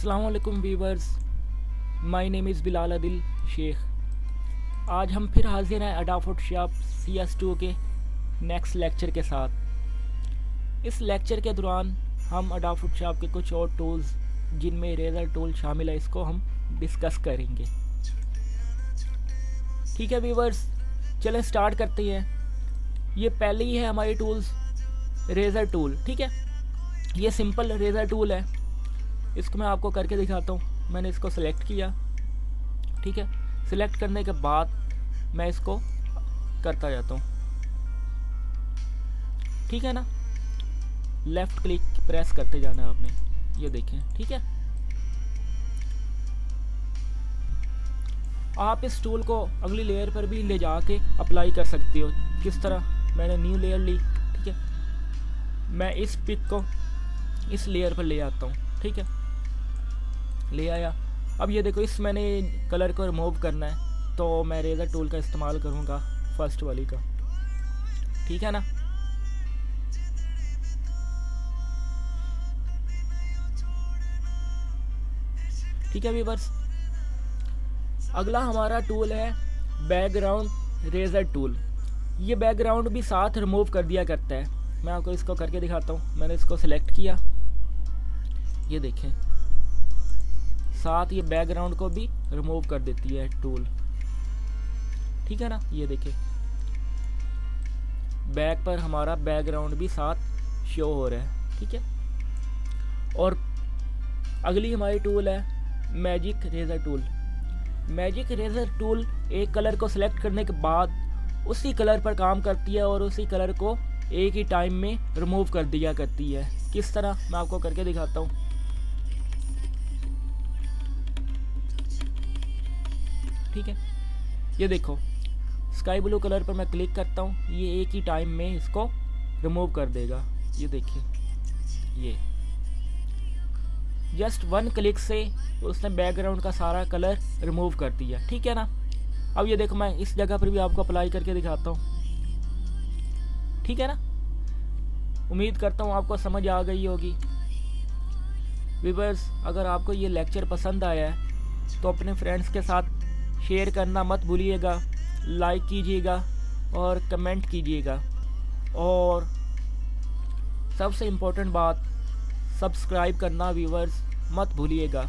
अस्सलाम वालेकुम viewers, my name is Bilal Adil Sheikh. आज हम फिर हाजिर हैं अडोब फोटोशॉप CS2 के नेक्स्ट लेक्चर के साथ। इस लेक्चर के दौरान हम अडोब फोटोशॉप के कुछ और टूल्स जिनमें इरेज़र टूल शामिल है इसको हम डिस्कस करेंगे। ठीक है वीवर्स, चलें स्टार्ट करते हैं। ये पहले ही है हमारी टूल्स इरेज़र टूल। ठीक है, ये सिंपल इरेज़र टूल है। इसको मैं आपको करके दिखाता हूँ। मैंने इसको सेलेक्ट किया। ठीक है, सिलेक्ट करने के बाद मैं इसको करता जाता हूँ। ठीक है ना, लेफ़्ट क्लिक प्रेस करते जाना है आपने, ये देखें। ठीक है, आप इस टूल को अगली लेयर पर भी ले जाके अप्लाई कर सकते हो। किस तरह? मैंने न्यू लेयर ली। ठीक है, मैं इस पिक को इस लेयर पर ले आता हूँ। ठीक है, ले आया। अब ये देखो, इस मैंने कलर को रिमूव करना है तो मैं इरेज़र टूल का इस्तेमाल करूँगा, फर्स्ट वाली का। ठीक है ना, ठीक है व्यूअर्स। अगला हमारा टूल है बैकग्राउंड इरेज़र टूल। ये बैकग्राउंड भी साथ रिमूव कर दिया करता है। मैं आपको इसको करके दिखाता हूँ। मैंने इसको सिलेक्ट किया, ये देखें, साथ ये बैकग्राउंड को भी रिमूव कर देती है टूल। ठीक है ना, ये देखें, बैक पर हमारा बैकग्राउंड भी साथ शो हो रहा है। ठीक है, और अगली हमारी टूल है magic eraser tool. Magic eraser tool एक कलर को सिलेक्ट करने के बाद उसी कलर पर काम करती है और उसी कलर को एक ही टाइम में रिमूव कर दिया करती है। किस तरह? मैं आपको करके दिखाता हूँ। ठीक है, ये देखो, स्काई ब्लू कलर पर मैं क्लिक करता हूँ, ये एक ही टाइम में इसको रिमूव कर देगा। ये देखिए, ये जस्ट वन क्लिक से उसने बैकग्राउंड का सारा कलर रिमूव कर दिया। ठीक है ना, अब ये देखो, मैं इस जगह पर भी आपको अप्लाई करके दिखाता हूँ। ठीक है ना, उम्मीद करता हूँ आपको समझ आ गई होगी। व्यूअर्स, अगर आपको ये लेक्चर पसंद आया है तो अपने फ्रेंड्स के साथ शेयर करना मत भूलिएगा, लाइक कीजिएगा और कमेंट कीजिएगा, और सबसे इम्पोर्टेंट बात, सब्सक्राइब करना व्यूअर्स मत भूलिएगा।